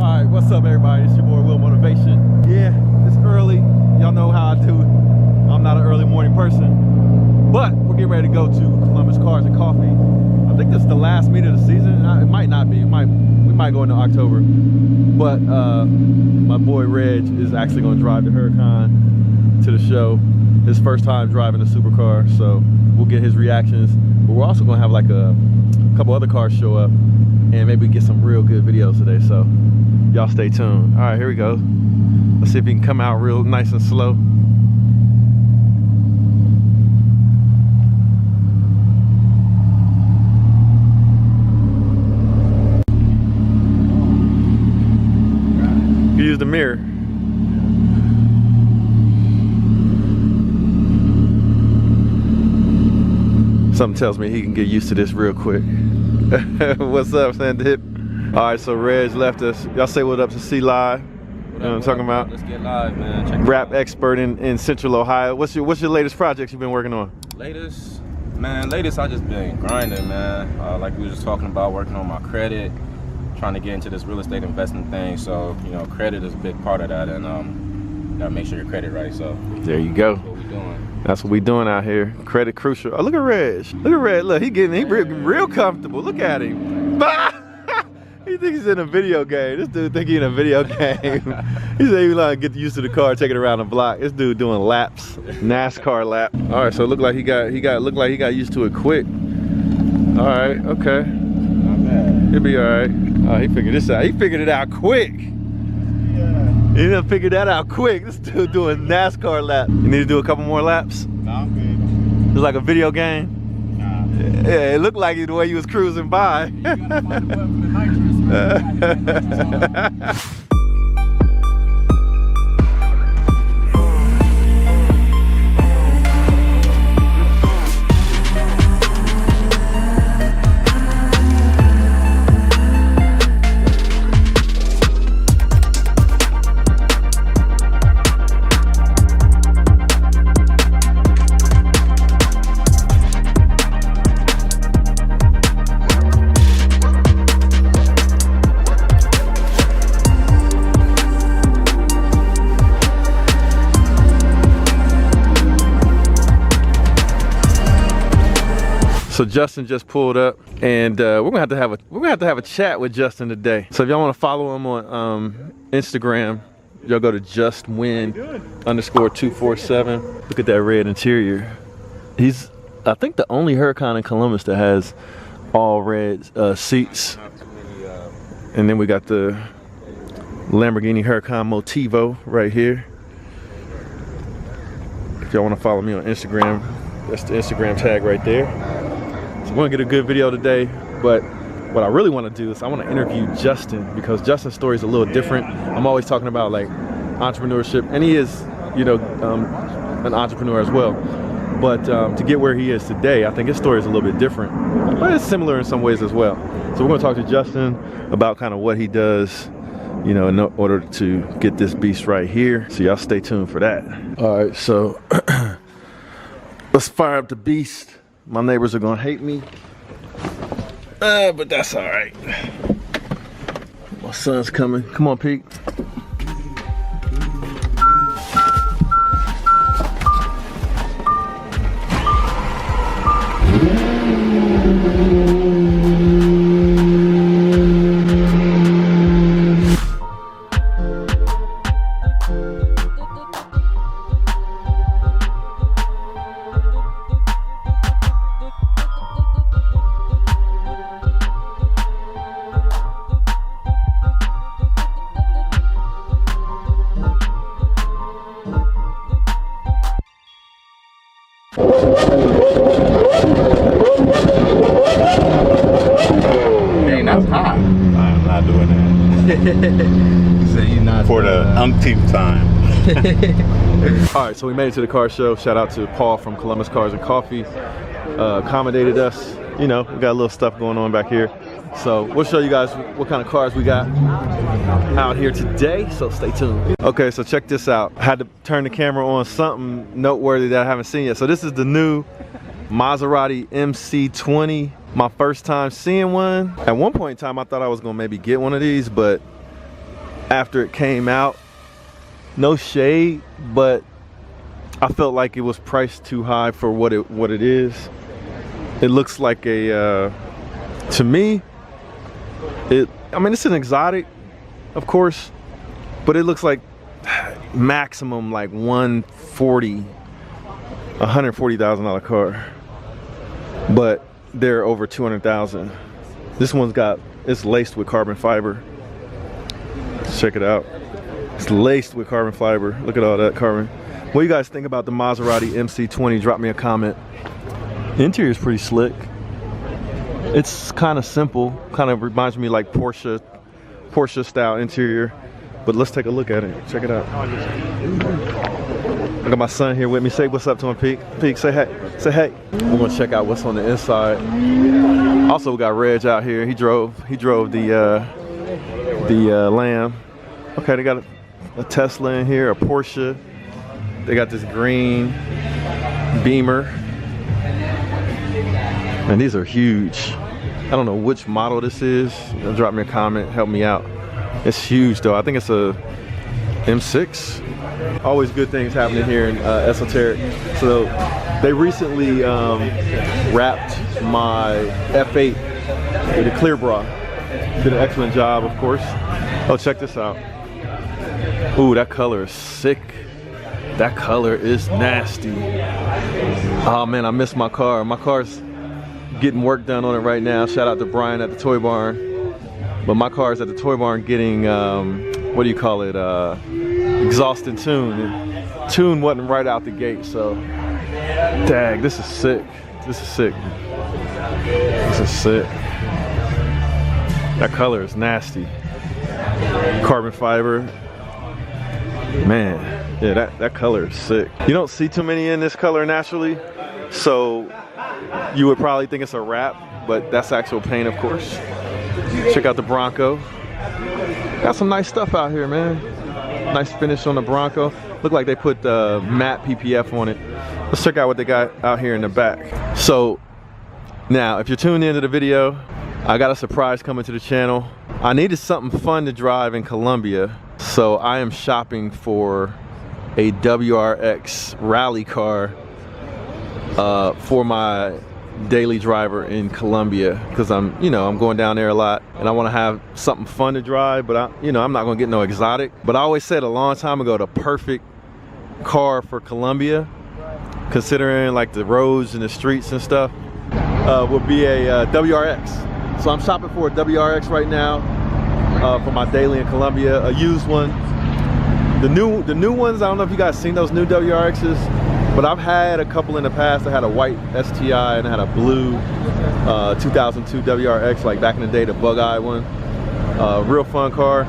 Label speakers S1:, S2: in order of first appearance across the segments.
S1: Alright, what's up everybody? It's your boy Will Motivation. Yeah, it's early. Y'all know how I do. I'm not an early morning person. But we're getting ready to go to Columbus Cars and Coffee. I think this is the last meet of the season. It might not be. We might go into October. But my boy Reg is actually going to drive the Huracan to the show. His first time driving a supercar, so we'll get his reactions. But we're also going to have like a couple other cars show up and maybe get some real good videos today. So y'all stay tuned. All right, here we go. Let's see if he can come out real nice and slow. Use the mirror. Something tells me he can get used to this real quick. What's up, Sandip? All right, so Reg left us. Y'all say what up to C Live. You know what I'm talking about?
S2: Let's get live, man. Check
S1: Rap expert in Central Ohio. What's your latest projects you've been working on?
S2: Latest I just been grinding, man. Like we were just talking about, working on my credit, trying to get into this real estate investing thing. So, you know, credit is a big part of that, and you gotta make sure your credit right. So
S1: there you go.
S2: That's what we doing.
S1: That's what we doing out here. Credit crucial. Oh, look at Reg. Look at Reg. Look, he real comfortable. Look at him. He thinks he's in a video game. This dude think he's in a video game. He said he like get used to the car, take it around the block. This dude doing laps, NASCAR lap. All right, so it looked like he got used to it quick. All right, okay.
S2: Not bad.
S1: He'll be all right. Oh, he figured this out. He figured it out quick.
S2: Yeah.
S1: He done figured that out quick. This dude doing NASCAR lap. You need to do a couple more laps?
S2: No, I'm good.
S1: It's like a video game.
S2: Nah.
S1: Yeah, it looked like it the way you was cruising by.
S2: You gotta find the button for the nitrous, man.
S1: So Justin just pulled up, and we're gonna have to have a chat with Justin today. So if y'all want to follow him on Instagram, y'all go to justwin_247. Look at that red interior. He's, I think, the only Huracan in Columbus that has all red seats. And then we got the Lamborghini Huracan Motivo right here. If y'all want to follow me on Instagram, that's the Instagram tag right there. So we're gonna get a good video today, but what I really want to do is I want to interview Justin, because Justin's story is a little different. I'm always talking about like entrepreneurship, and he is, you know, an entrepreneur as well. But to get where he is today, I think his story is a little bit different, but it's similar in some ways as well. So we're gonna talk to Justin about kind of what he does, you know, in order to get this beast right here. So y'all stay tuned for that. All right, so let's fire up the beast. My neighbors are gonna hate me, but that's all right. My son's coming. Come on, Pete.
S2: Dang, that's hot.
S3: I'm not doing that.
S2: So you're not
S3: For the umpteenth time.
S1: All right, so we made it to the car show. Shout out to Paul from Columbus Cars and Coffee. Accommodated us. You know, we got a little stuff going on back here. So we'll show you guys what kind of cars we got out here today, so stay tuned. Okay, so check this out. I had to turn the camera on something noteworthy that I haven't seen yet. So this is the new Maserati MC20. My first time seeing one. At one point in time, I thought I was gonna maybe get one of these, but after it came out. No shade, but I felt like it was priced too high for what it is. It looks like a to me, I mean, it's an exotic, of course, but it looks like maximum like $140,000 car, but they're over 200,000. This one's it's laced with carbon fiber. Check it out. It's laced with carbon fiber. Look at all that carbon. What do you guys think about the Maserati MC20? Drop me a comment. The interior is pretty slick. It's kind of simple. Kind of reminds me like Porsche style interior. But let's take a look at it. Check it out. I got my son here with me. Say what's up to him, Pete. Pete, say hey. Say hey. We're gonna check out what's on the inside. Also, we got Reg out here. He drove the Lamb. Okay, they got a Tesla in here, a Porsche. They got this green Beamer. And these are huge. I don't know which model this is. Drop me a comment, help me out. It's huge though. I think it's a M6. Always good things happening here in Esoteric. So they recently wrapped my F8 with a clear bra. Did an excellent job, of course. Oh, check this out. Ooh, that color is sick. That color is nasty. Oh man, I miss my car. My car's getting work done on it right now. Shout out to Brian at the Toy Barn. But my car's at the Toy Barn getting, what do you call it? Exhaust and tune. And tune wasn't right out the gate, so. Dang, this is sick. This is sick. This is sick. That color is nasty. Carbon fiber. Man, yeah, that color is sick. You don't see too many in this color naturally, so you would probably think it's a wrap, but that's actual paint, of course. Check out the Bronco. Got some nice stuff out here, man. Nice finish on the Bronco. Look like they put matte PPF on it. Let's check out what they got out here in the back. So now, if you're tuned into the video, I got a surprise coming to the channel. I needed something fun to drive in Colombia, so I am shopping for a WRX rally car for my daily driver in Colombia, because I'm going down there a lot and I want to have something fun to drive, but I'm not gonna get no exotic. But I always said a long time ago, the perfect car for Colombia, considering like the roads and the streets and stuff, would be a WRX. So I'm shopping for a WRX right now for my daily in Colombia, a used one. The new ones, I don't know if you guys seen those new WRXs, but I've had a couple in the past. I had a white STI and I had a blue 2002 WRX, like back in the day, the bug eye one. Real fun car.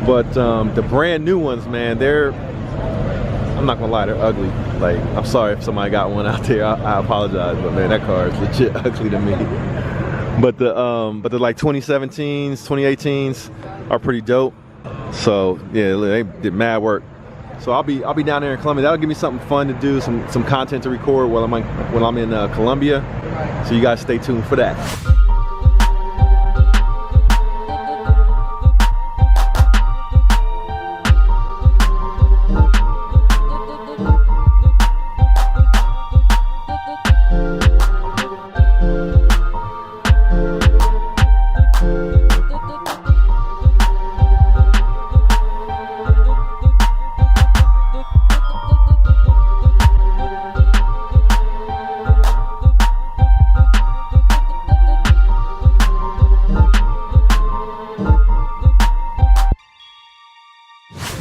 S1: But the brand new ones, man, I'm not gonna lie, they're ugly. Like, I'm sorry if somebody got one out there, I apologize, but man, that car is legit ugly to me. But the like 2017s, 2018s are pretty dope. So yeah, they did mad work. So I'll be down there in Colombia. That'll give me something fun to do, some content to record while I'm in Colombia. So you guys stay tuned for that.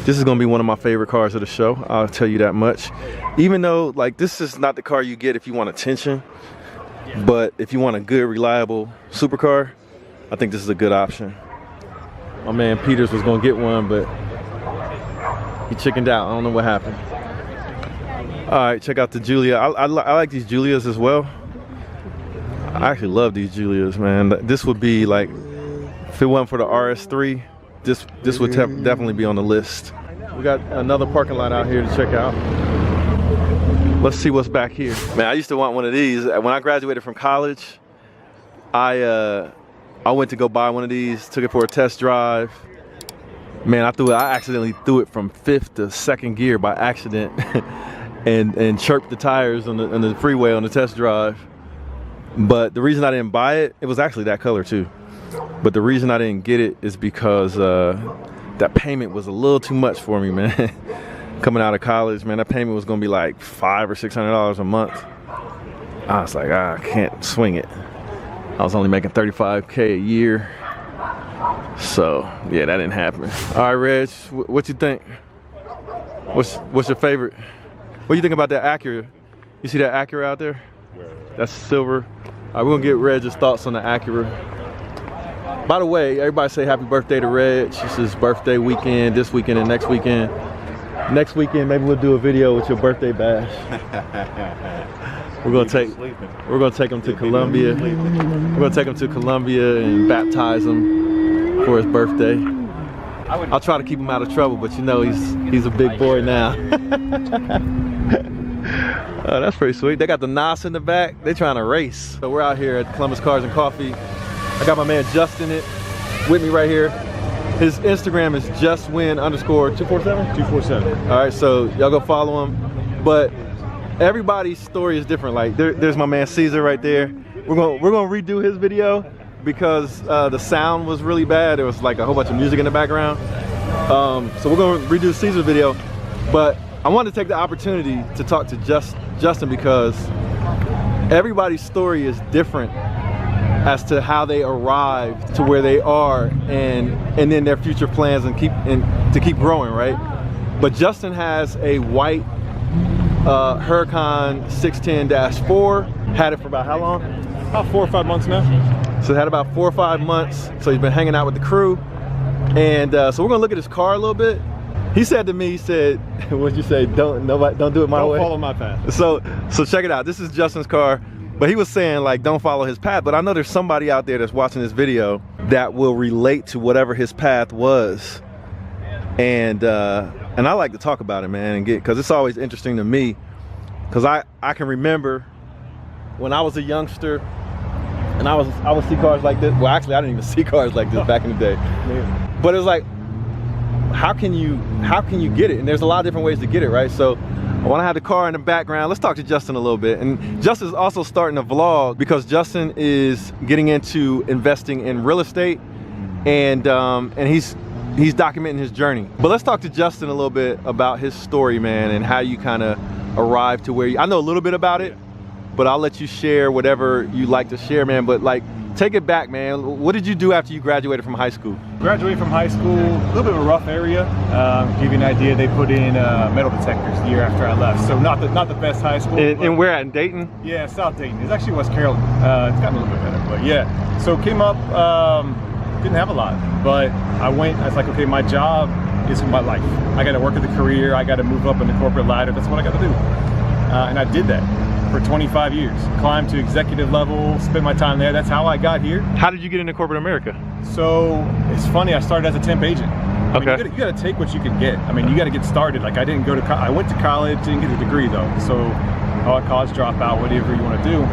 S1: This is gonna be one of my favorite cars of the show, I'll tell you that much. Even though, like, this is not the car you get if you want attention, but if you want a good, reliable supercar, I think this is a good option. My man Peters was gonna get one, but he chickened out. I don't know what happened. All right, check out the Giulia. I like these Giulias as well. I actually love these Giulias, man. This would be like, if it wasn't for the RS3, this would definitely be on the list. We got another parking lot out here to check out. Let's see what's back here. Man, I used to want one of these. When I graduated from college, I went to go buy one of these, took it for a test drive, Man, I accidentally threw it from 5th to 2nd gear by accident and chirped the tires on the freeway on the test drive. But the reason I didn't buy it, it was actually that color too. But the reason I didn't get it is because that payment was a little too much for me, man. Coming out of college, man, that payment was gonna be like $500 or $600 a month. I was like, I can't swing it. I was only making $35K a year. So yeah, that didn't happen. All right, Reg, what you think? What's your favorite? What do you think about that Acura? You see that Acura out there? That's silver. All right, we're gonna get Reg's thoughts on the Acura. By the way, everybody say happy birthday to Reg. It's his birthday weekend, this weekend and next weekend. Next weekend, maybe we'll do a video with your birthday bash. We're gonna take him to Colombia. We're gonna take him to Colombia and baptize him for his birthday. I'll try to keep him out of trouble, but you know he's a big boy now. Oh, that's pretty sweet. They got the NOS in the back. They're trying to race. So we're out here at Columbus Cars and Coffee. I got my man Justin with me right here. His Instagram is justwin_247. 247. All right, so y'all go follow him. But everybody's story is different. Like there's my man Caesar right there. We're gonna redo his video because the sound was really bad. There was like a whole bunch of music in the background. So we're gonna redo Caesar's video. But I wanted to take the opportunity to talk to Justin because everybody's story is different as to how they arrived to where they are and then their future plans and to keep growing, right? But Justin has a white Huracan 610-4. Had it for about how long?
S4: About 4 or 5 months now.
S1: So had about 4 or 5 months. So he's been hanging out with the crew. And so we're gonna look at his car a little bit. He said to me, he said, what'd you say? Don't do it my way.
S4: Don't follow my path.
S1: So check it out. This is Justin's car. But he was saying like, don't follow his path. But I know there's somebody out there that's watching this video that will relate to whatever his path was. And I like to talk about it, man, and because it's always interesting to me. Because I can remember when I was a youngster and I would see cars like this. Well, actually, I didn't even see cars like this back in the day. Yeah. But it was like, how can you get it? And there's a lot of different ways to get it, right? So I want to have the car in the background. Let's talk to Justin a little bit. And Justin's also starting a vlog because Justin is getting into investing in real estate and he's documenting his journey. But let's talk to Justin a little bit about his story, man, and how you kind of arrived to where I know a little bit about it, but I'll let you share whatever you like to share, man. But like, take it back, man. What did you do after you graduated from high school?
S4: Graduated from high school, a little bit of a rough area. To give you an idea, they put in metal detectors the year after I left. So not the best high school.
S1: And where at, in Dayton?
S4: Yeah, South Dayton. It's actually West Carrollton. It's gotten a little bit better, but yeah. So came up, didn't have a lot, but I was like, okay, my job is my life. I got to work at the career. I got to move up in the corporate ladder. That's what I got to do. And I did that for 25 years. Climbed to executive level, spent my time there. That's how I got here.
S1: How did you get into corporate America?
S4: So it's funny, I started as a temp agent. I mean,
S1: Okay.
S4: you got to take what you can get. I mean, you got to get started. Like I didn't go to I went to college, didn't get a degree though. So a college dropout, whatever you want to do.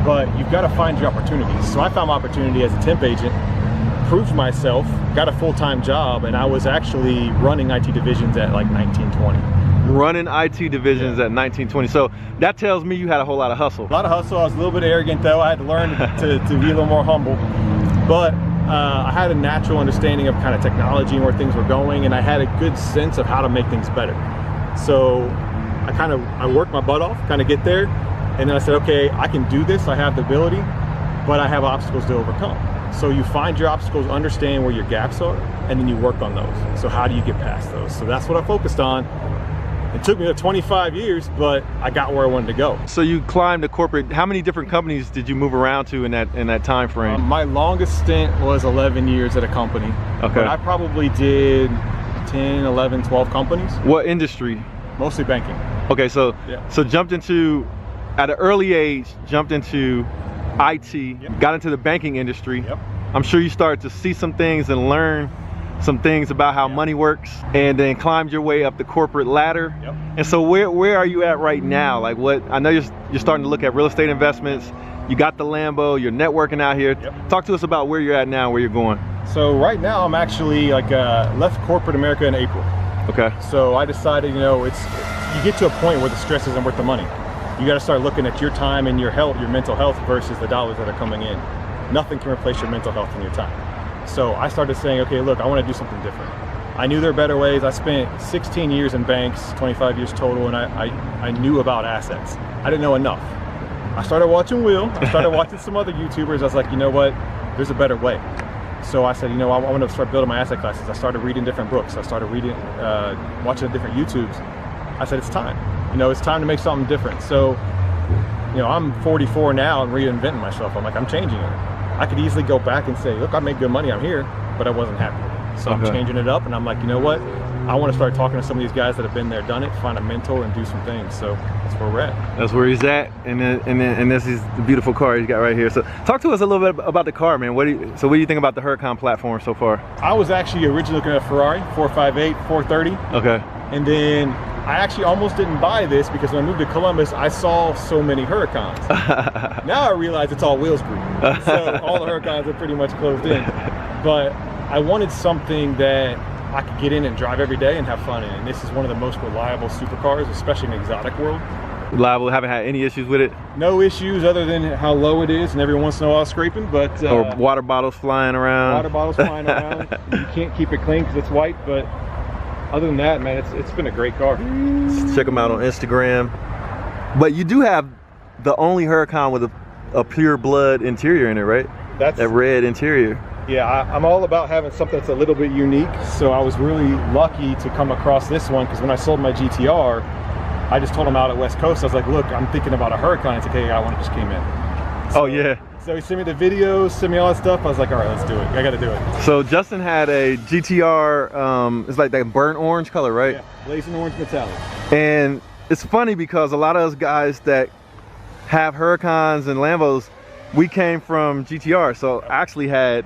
S4: But you've got to find your opportunities. So I found my opportunity as a temp agent, proved myself, got a full-time job, and I was actually running IT divisions at like 19, 20.
S1: Running IT divisions at 19, 20. So that tells me you had a whole lot of hustle.
S4: A lot of hustle. I was a little bit arrogant though. I had to learn to be a little more humble. But I had a natural understanding of kind of technology and where things were going, and I had a good sense of how to make things better. So I worked my butt off, kind of get there, and then I said, okay, I can do this. I have the ability, but I have obstacles to overcome. So you find your obstacles, understand where your gaps are, and then you work on those. So how do you get past those? So that's what I focused on. It took me 25 years, but I got where I wanted to go.
S1: So you climbed the corporate. How many different companies did you move around to in that time frame?
S4: My longest stint was 11 years at a company.
S1: Okay.
S4: But I probably did 10, 11, 12 companies.
S1: What industry?
S4: Mostly banking.
S1: Okay, so
S4: Yeah.
S1: so jumped into, at an early age, jumped into IT,
S4: Yep.
S1: got into the banking industry.
S4: Yep.
S1: I'm sure you started to see some things and learn some things about how money works, and then climbed your way up the corporate ladder.
S4: Yep.
S1: And so where are you at right now? Like what, I know you're starting to look at real estate investments. You got the Lambo, you're networking out here.
S4: Yep.
S1: Talk to us about where you're at now, where you're going.
S4: So right now I'm actually like left corporate America in April.
S1: Okay.
S4: So I decided, you know, you get to a point where the stress isn't worth the money. You got to start looking at your time and your health, your mental health versus the dollars that are coming in. Nothing can replace your mental health and your time. So I started saying, okay, look, I want to do something different. I knew there are better ways. I spent 16 years in banks, 25 years total, and I knew about assets. I didn't know enough. I started watching Will. I started watching some other YouTubers. I was like, you know what? There's a better way. So I said, you know, I want to start building my asset classes. I started reading different books. I started reading, watching different YouTubes. I said, it's time. You know, it's time to make something different. So, you know, I'm 44 now and reinventing myself. I'm like, I'm changing it. I could easily go back and say, look, I make good money. I'm here, but I wasn't happy. So I'm changing it up, and I'm like, you know what? I want to start talking to some of these guys that have been there, done it, find a mentor, and do some things. So that's where we're at.
S1: That's where he's at, and this is the beautiful car he's got right here. So talk to us a little bit about the car, man. What do you think about the Huracan platform so far? I
S4: was actually originally looking at a Ferrari 458, 430.
S1: Okay.
S4: And then I actually almost didn't buy this because when I moved to Columbus, I saw so many Huracans. Now I realize it's all wheels breed. So all the Huracans are pretty much closed in. But I wanted something that I could get in and drive every day and have fun in. And this is one of the most reliable supercars, especially in the exotic world.
S1: Reliable, haven't had any issues with it?
S4: No issues other than how low it is and every once in a while scraping, but...
S1: or water bottles flying around.
S4: Water bottles flying around. You can't keep it clean because it's white, but other than that, man, it's been a great car.
S1: Check them out on Instagram. But you do have the only Huracan with a pure blood interior in it, right? That red interior.
S4: Yeah, I'm all about having something that's a little bit unique. So I was really lucky to come across this one because when I sold my GTR, I just told him out at West Coast, I was like, look, I'm thinking about a Huracan. It's like, hey, I just came in. So,
S1: oh, yeah.
S4: So he sent me the videos, sent me all that stuff. I was like, all right, let's do it. I got to do it.
S1: So Justin had a GTR, it's like that burnt orange color, right?
S4: Yeah, blazing orange metallic.
S1: And it's funny because a lot of us guys that have Huracans and Lambos, we came from GTR. So I actually had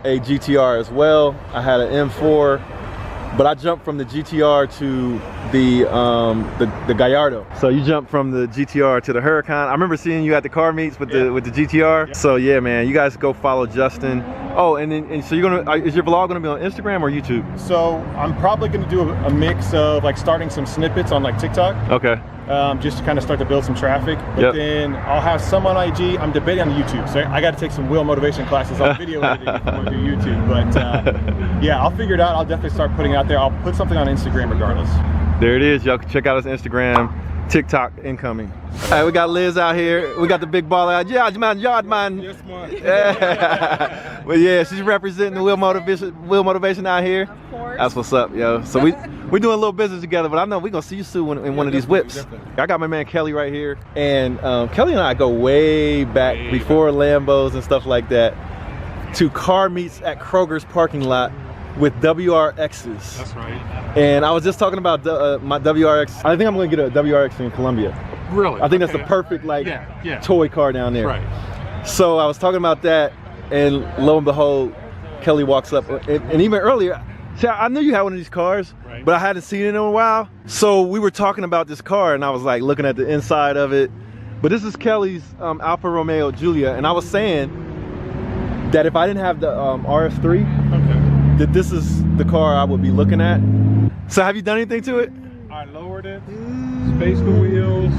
S1: a GTR as well. I had an M4, but I jumped from the GTR to the Gallardo. So you jumped from the GTR to the Huracan. I remember seeing you at the car meets with the GTR. Yeah. So yeah, man, you guys go follow Justin. Oh, and so you're gonna, is your vlog gonna be on Instagram or YouTube? So I'm probably gonna do a mix of like starting some snippets on like TikTok. Okay. Just to kind of start to build some traffic, but then I'll have some on IG. I'm debating on YouTube, so I got to take some Will motivation classes on video editing if I want to do YouTube. But yeah, I'll figure it out. I'll definitely start putting out there. I'll put something on Instagram regardless. There it is, y'all. Check out his Instagram. TikTok incoming. All right, we got Liz out here. We got the big baller out. Yard man. Yes, man. Yeah. But yeah, she's representing the Will motivation out here. Of course. That's what's up, yo. So we're doing a little business together, but I know we're gonna see you soon in one of these whips. Definitely. I got my man Kelly right here, and Kelly and I go way back before Lambos and stuff like that to car meets at Kroger's parking lot with WRXs. That's right. And I was just talking about my WRX. I think I'm gonna get a WRX in Columbia. Really? I think that's the perfect toy car down there. Right. So I was talking about that, and lo and behold, Kelly walks up, and even earlier, see, I knew you had one of these cars, but I hadn't seen it in a while. So we were talking about this car, and I was like looking at the inside of it. But this is Kelly's Alfa Romeo Giulia, and I was saying that if I didn't have the RS3, that this is the car I would be looking at. So have you done anything to it? I lowered it, spaced the wheels,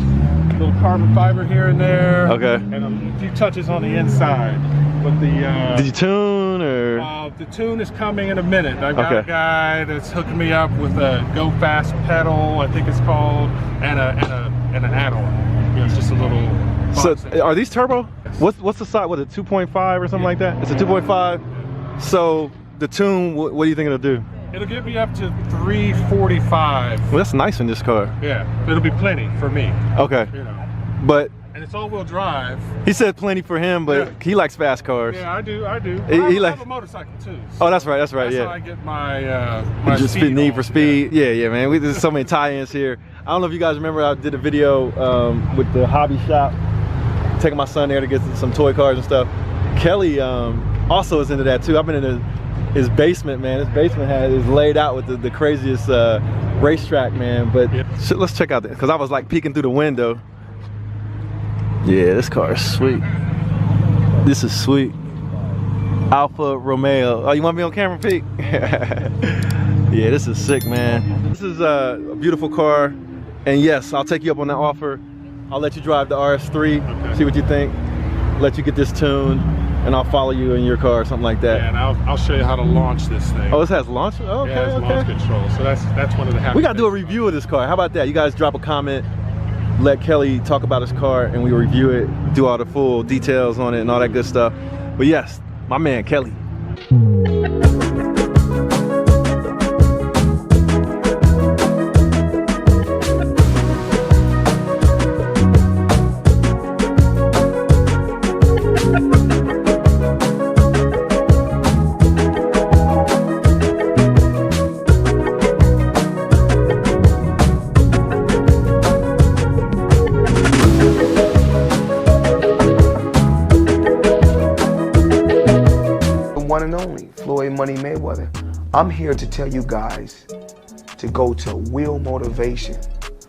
S1: little carbon fiber here and there. Okay. And a few touches on the inside. But the did you tune or? The tune is coming in a minute. I've got a guy that's hooking me up with a Go Fast pedal, I think it's called, and an add-on. You know, it's just a little. So are these turbo? What's the size? What, a 2.5 or something like that? It's a 2.5. So the tune, what do you think it'll do? It'll get me up to 345. Well, that's nice in this car. Yeah, it'll be plenty for me. Okay. You know. But and it's all-wheel drive. He said plenty for him, but he likes fast cars. Yeah, I do. He likes. I have a motorcycle too. So oh, that's right. That's how I get my my just speed need for speed. Yeah, man. There's so many tie-ins here. I don't know if you guys remember, I did a video with the hobby shop, taking my son there to get some toy cars and stuff. Kelly also is into that too. I've been in his basement, man. His basement is laid out with the craziest racetrack, man. But let's check out that, because I was like peeking through the window. Yeah, this car is sweet. This is sweet. Alfa Romeo. Oh, you want me on camera, Pete? Yeah, this is sick, man. This is a beautiful car. And yes, I'll take you up on that offer. I'll let you drive the RS3,
S5: okay.
S1: See what you think. Let you get this tuned, and I'll follow you in your car or something like that.
S5: Yeah, and I'll show you how to launch this thing.
S1: Oh, this has launch? Oh, okay,
S5: yeah, it's launch control. So that's one of the happy
S1: We gotta do a
S5: things
S1: review of this car. How about that? You guys drop a comment, let Kelly talk about his car, and we review it, do all the full details on it and all that good stuff. But yes, my man, Kelly.
S6: One and only Floyd Money Mayweather. I'm here to tell you guys to go to Wheel Motivation.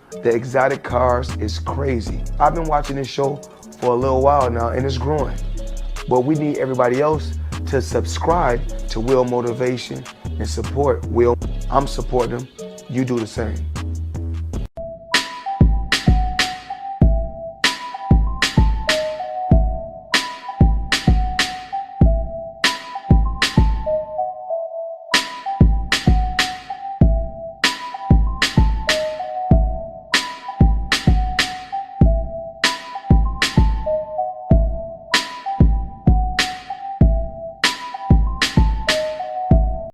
S6: The exotic cars is crazy. I've been watching this show for a little while now and it's growing. But we need everybody else to subscribe to Wheel Motivation and support Wheel. I'm supporting them. You do the same.